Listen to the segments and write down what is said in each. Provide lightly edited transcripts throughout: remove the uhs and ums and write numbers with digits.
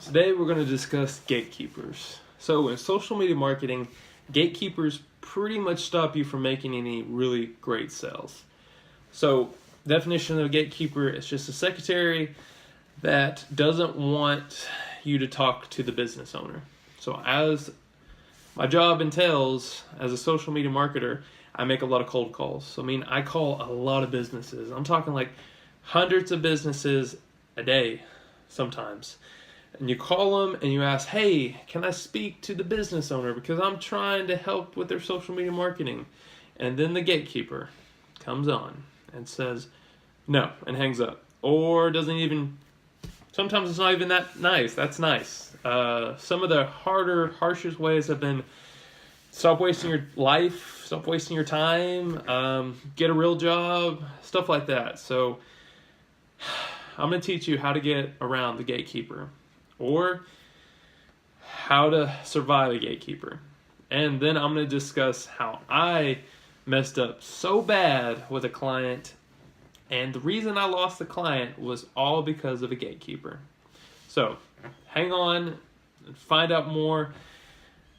Today we're going to discuss gatekeepers. So in social media marketing, gatekeepers pretty much stop you from making any really great sales. So definition of a gatekeeper is just a secretary that doesn't want you to talk to the business owner. So as my job entails as a social media marketer, I make a lot of cold calls. So I call a lot of businesses. I'm talking like hundreds of businesses a day sometimes. And you call them and you ask, hey, can I speak to the business owner because I'm trying to help with their social media marketing? And then the gatekeeper comes on and says no and hangs up. Or doesn't even, sometimes it's not even that nice. That's nice. Some of the harshest ways have been stop wasting your life, stop wasting your time, get a real job, stuff like that. So I'm going to teach you how to get around the gatekeeper or how to survive a gatekeeper. And then I'm going to discuss how I messed up so bad with a client, and the reason I lost the client was all because of a gatekeeper. So hang on and find out more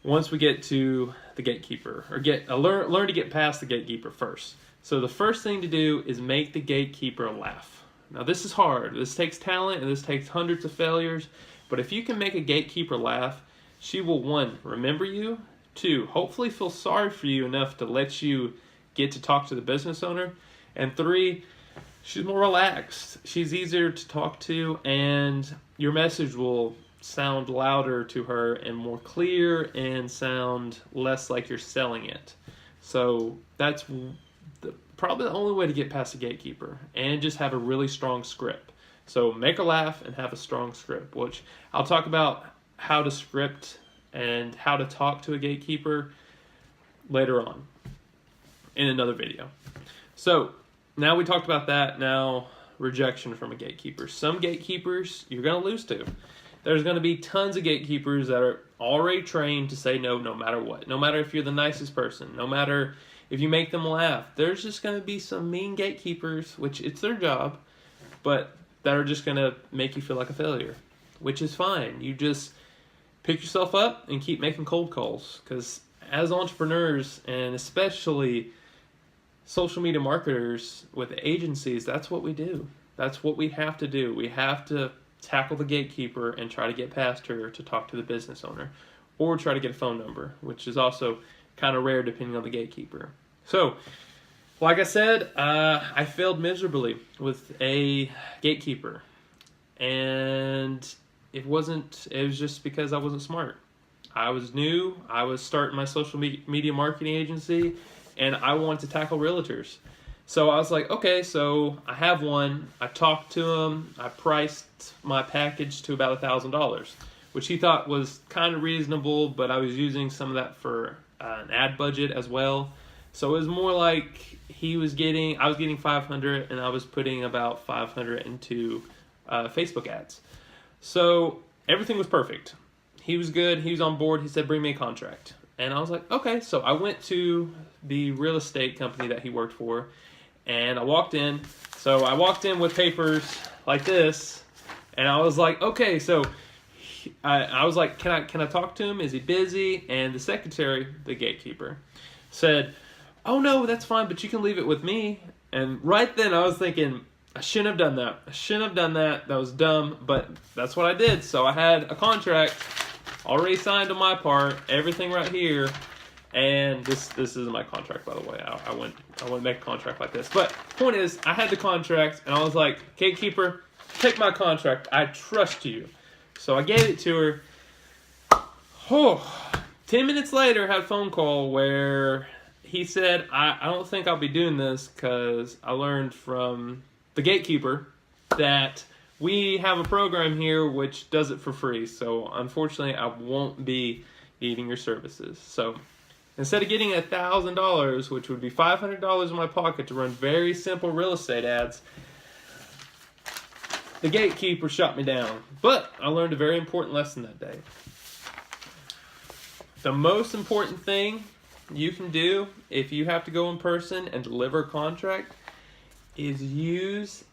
once we get to the gatekeeper, or learn to get past the gatekeeper first. So the first thing to do is make the gatekeeper laugh. Now this is hard. This takes talent and this takes hundreds of failures. But if you can make a gatekeeper laugh, she will, 1, remember you, 2, hopefully feel sorry for you enough to let you get to talk to the business owner, and 3, she's more relaxed. She's easier to talk to, and your message will sound louder to her and more clear and sound less like you're selling it. So that's probably the only way to get past the gatekeeper, and just have a really strong script. So make her laugh and have a strong script, which I'll talk about how to script and how to talk to a gatekeeper later on in another video. So now we talked about that. Now rejection from a gatekeeper. Some gatekeepers you're going to lose to. There's going to be tons of gatekeepers that are already trained to say no matter what. No matter if you're the nicest person. No matter if you make them laugh. There's just going to be some mean gatekeepers, which it's their job, but that are just going to make you feel like a failure, which is fine. You just pick yourself up and keep making cold calls, because as entrepreneurs, and especially social media marketers with agencies, that's what we do. That's what we have to do. We have to tackle the gatekeeper and try to get past her to talk to the business owner, or try to get a phone number, which is also kind of rare depending on the gatekeeper. So like I said, I failed miserably with a gatekeeper, and it was just because I wasn't smart. I was new, I was starting my social media marketing agency, and I wanted to tackle realtors. So I was like, okay, so I have one. I talked to him, I priced my package to about $1,000, which he thought was kind of reasonable, but I was using some of that for an ad budget as well. So it was more like I was getting 500, and I was putting about 500 into Facebook ads. So everything was perfect. He was good. He was on board. He said, bring me a contract. And I was like, okay. So I went to the real estate company that he worked for, and I walked in. So I walked in with papers like this, and I was like, okay. So I was like, can I talk to him? Is he busy? And the secretary, the gatekeeper, said, oh no, that's fine, but you can leave it with me. And right then I was thinking, I shouldn't have done that. That was dumb, but that's what I did. So I had a contract already signed on my part, everything right here. And this isn't my contract, by the way. I wouldn't make a contract like this. But the point is, I had the contract, and I was like, gatekeeper, take my contract. I trust you. So I gave it to her. 10 minutes later, I had a phone call where he said, I don't think I'll be doing this because I learned from the gatekeeper that we have a program here which does it for free. So unfortunately, I won't be needing your services. So instead of getting $1,000, which would be $500 in my pocket to run very simple real estate ads, the gatekeeper shot me down. But I learned a very important lesson that day. The most important thing you can do if you have to go in person and deliver a contract is use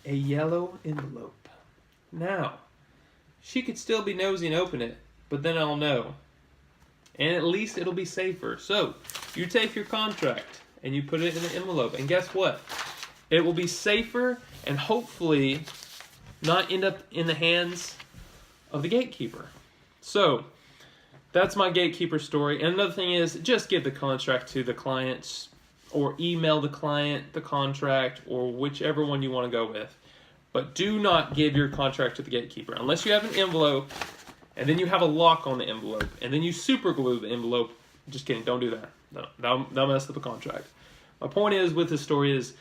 a yellow envelope. Now, she could still be nosy and open it, but then I'll know. And at least it'll be safer. So, you take your contract and you put it in an envelope, and guess what? It will be safer and hopefully not end up in the hands of the gatekeeper. So, that's my gatekeeper story. And another thing is, just give the contract to the clients or email the client the contract or whichever one you want to go with. But do not give your contract to the gatekeeper unless you have an envelope and then you have a lock on the envelope and then you super glue the envelope. Just kidding, don't do that. No, that'll mess up the contract. My point is with this story is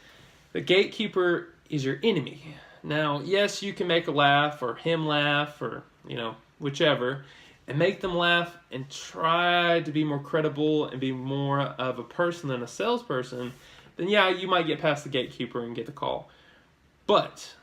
the gatekeeper is your enemy. Now, yes, you can make a laugh or him laugh or, whichever, and make them laugh and try to be more credible and be more of a person than a salesperson, then yeah, you might get past the gatekeeper and get the call. But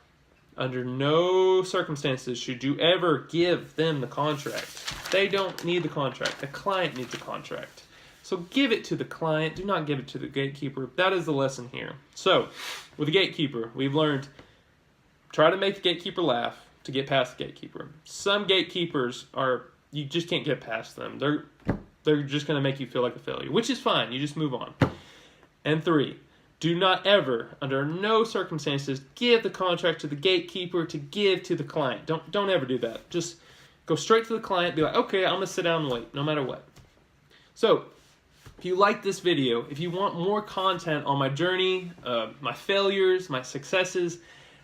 under no circumstances should you ever give them the contract. They don't need the contract. The client needs the contract. So give it to the client. Do not give it to the gatekeeper. That is the lesson here. So with the gatekeeper, we've learned try to make the gatekeeper laugh to get past the gatekeeper. Some gatekeepers you just can't get past them. They're just going to make you feel like a failure, which is fine. You just move on. And 3, do not ever, under no circumstances, give the contract to the gatekeeper to give to the client. Don't ever do that. Just go straight to the client. Be like, okay, I'm going to sit down and wait, no matter what. So, if you like this video, if you want more content on my journey, my failures, my successes,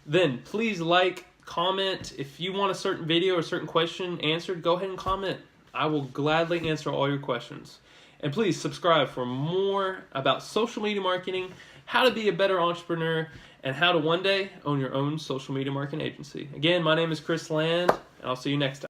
then please like, comment. If you want a certain video or a certain question answered, go ahead and comment. I will gladly answer all your questions. And please subscribe for more about social media marketing, how to be a better entrepreneur, and how to one day own your own social media marketing agency. Again, my name is Lann, and I'll see you next time.